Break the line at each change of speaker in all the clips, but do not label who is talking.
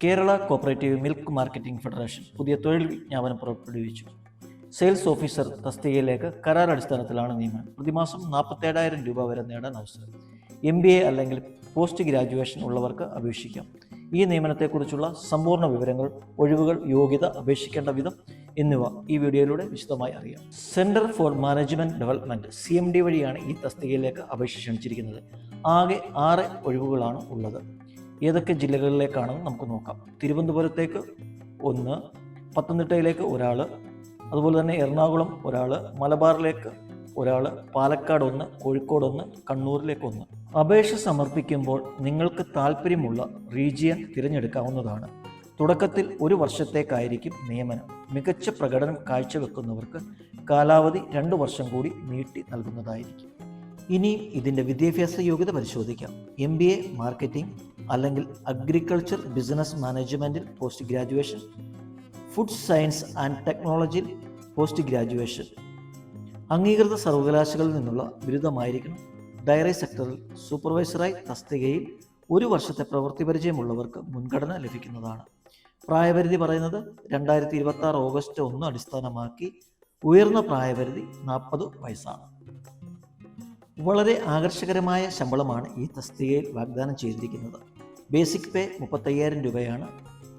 Kerala cooperative milk marketing federation പുതിയ തൊഴിൽ വിജ്ഞാപനം പുറപ്പെടുവിച്ചു. സെയിൽസ് ഓഫീസർ തസ്തികയിലേക്ക് കരാർ അടിസ്ഥാനത്തിലാണ് നിയമനം. പ്രതിമാസം 47,000 രൂപ വരെ നേടാൻ അവസരം. MBA അല്ലെങ്കിൽ പോസ്റ്റ് ഗ്രാജുവേഷൻ ഉള്ളവർക്ക് അപേക്ഷിക്കാം. ഈ നിയമനത്തെക്കുറിച്ചുള്ള സമ്പൂർണ്ണ വിവരങ്ങൾ, ഒഴിവുകൾ, യോഗ്യത, അപേക്ഷിക്കേണ്ട വിധം എന്നിവ ഈ വീഡിയോയിലൂടെ വിശദമായി അറിയാം. Centre for management development CMD വഴിയാണ് ഈ തസ്തികയിലേക്ക് അപേക്ഷ ക്ഷണിച്ചിരിക്കുന്നത്. ആകെ 6 ഒഴിവുകളാണ് ഉള്ളത്. ഏതൊക്കെ ജില്ലകളിലേക്കാണെന്ന് നമുക്ക് നോക്കാം. തിരുവനന്തപുരത്തേക്ക് 1, പത്തനംതിട്ടയിലേക്ക് 1, അതുപോലെ തന്നെ എറണാകുളം 1, മലബാറിലേക്ക് 1, പാലക്കാട് 1, കോഴിക്കോട് 1, കണ്ണൂരിലേക്ക് 1. അപേക്ഷ സമർപ്പിക്കുമ്പോൾ നിങ്ങൾക്ക് താല്പര്യമുള്ള റീജിയൻ തിരഞ്ഞെടുക്കാവുന്നതാണ്. തുടക്കത്തിൽ 1 വർഷത്തേക്കായിരിക്കും നിയമനം. മികച്ച പ്രകടനം കാഴ്ചവെക്കുന്നവർക്ക് കാലാവധി 2 വർഷം കൂടി നീട്ടി നൽകുന്നതായിരിക്കും. ഇനിയും ഇതിൻ്റെ വിദ്യാഭ്യാസ യോഗ്യത പരിശോധിക്കാം. MBA മാർക്കറ്റിംഗ് അല്ലെങ്കിൽ അഗ്രികൾച്ചർ ബിസിനസ് മാനേജ്മെൻറ്റിൽ post graduation, food science and ടെക്നോളജിയിൽ പോസ്റ്റ് ഗ്രാജുവേഷൻ, അംഗീകൃത സർവകലാശാലകളിൽ നിന്നുള്ള ബിരുദമായിരിക്കണം. ഡയറി സെക്ടറിൽ സൂപ്പർവൈസറായി തസ്തികയിൽ 1 വർഷത്തെ പ്രവൃത്തി പരിചയമുള്ളവർക്ക് മുൻഗണന ലഭിക്കുന്നതാണ്. പ്രായപരിധി പറയുന്നത് 2026 ഓഗസ്റ്റ് 1 അടിസ്ഥാനമാക്കി ഉയർന്ന പ്രായപരിധി 40 വയസ്സാണ്. വളരെ ആകർഷകരമായ ശമ്പളമാണ് ഈ തസ്തികയിൽ വാഗ്ദാനം ചെയ്തിരിക്കുന്നത്. ബേസിക് പേ 35,000 രൂപയാണ്.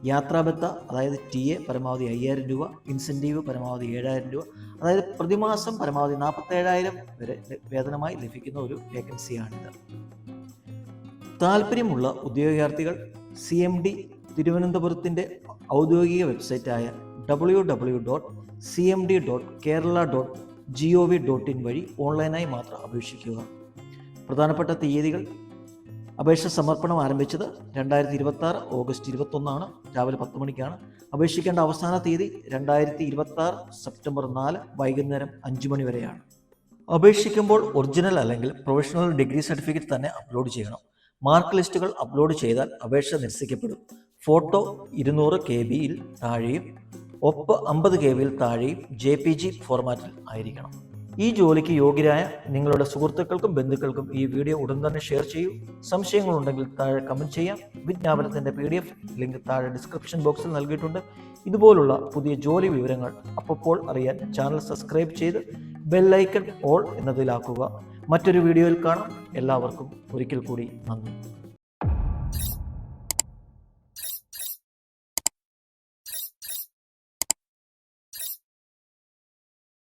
യാത്രാബത്ത അതായത് TA പരമാവധി 5,000 രൂപ, ഇൻസെൻറ്റീവ് പരമാവധി 7,000 രൂപ, അതായത് പ്രതിമാസം പരമാവധി 47,000 വരെ വേതനമായി ലഭിക്കുന്ന ഒരു വേക്കൻസിയാണിത്. താല്പര്യമുള്ള ഉദ്യോഗാർത്ഥികൾ CMD തിരുവനന്തപുരത്തിൻ്റെ ഔദ്യോഗിക വെബ്സൈറ്റായ www.cmd.kerala.gov.in വഴി ഓൺലൈനായി മാത്രം അപേക്ഷിക്കുക. പ്രധാനപ്പെട്ട തീയതികൾ: അപേക്ഷ സമർപ്പണം ആരംഭിച്ചത് 2026 ഓഗസ്റ്റ് 21 രാവിലെ 10 മണിക്കാണ്. അപേക്ഷിക്കേണ്ട അവസാന തീയതി 2026 സെപ്റ്റംബർ 4 വൈകുന്നേരം 5 മണി വരെയാണ്. അപേക്ഷിക്കുമ്പോൾ ഒറിജിനൽ അല്ലെങ്കിൽ പ്രൊഫഷണൽ ഡിഗ്രി സർട്ടിഫിക്കറ്റ് തന്നെ അപ്ലോഡ് ചെയ്യണം. മാർക്ക് ലിസ്റ്റുകൾ അപ്ലോഡ് ചെയ്താൽ അപേക്ഷ നിരസിക്കപ്പെടും. ഫോട്ടോ 200 KB-യിൽ താഴെയും ഒപ്പ് 50 KB-യിൽ താഴെയും JPG ഫോർമാറ്റിൽ ആയിരിക്കണം. ഈ ജോലിക്ക് യോഗ്യരായ നിങ്ങളുടെ സുഹൃത്തുക്കൾക്കും ബന്ധുക്കൾക്കും ഈ വീഡിയോ ഉടൻ തന്നെ ഷെയർ ചെയ്യൂ. സംശയങ്ങളുണ്ടെങ്കിൽ താഴെ കമൻറ്റ് ചെയ്യാം. വിജ്ഞാപനത്തിൻ്റെ PDF ലിങ്ക് താഴെ ഡിസ്ക്രിപ്ഷൻ ബോക്സിൽ നൽകിയിട്ടുണ്ട്. ഇതുപോലുള്ള പുതിയ ജോലി വിവരങ്ങൾ അപ്പോൾ അറിയാൻ ചാനൽ സബ്സ്ക്രൈബ് ചെയ്ത് ബെല്ലൈക്കൺ ഓൾ എന്നതിലാക്കുക. മറ്റൊരു വീഡിയോയിൽ കാണാം. എല്ലാവർക്കും ഒരിക്കൽ കൂടി നന്ദി.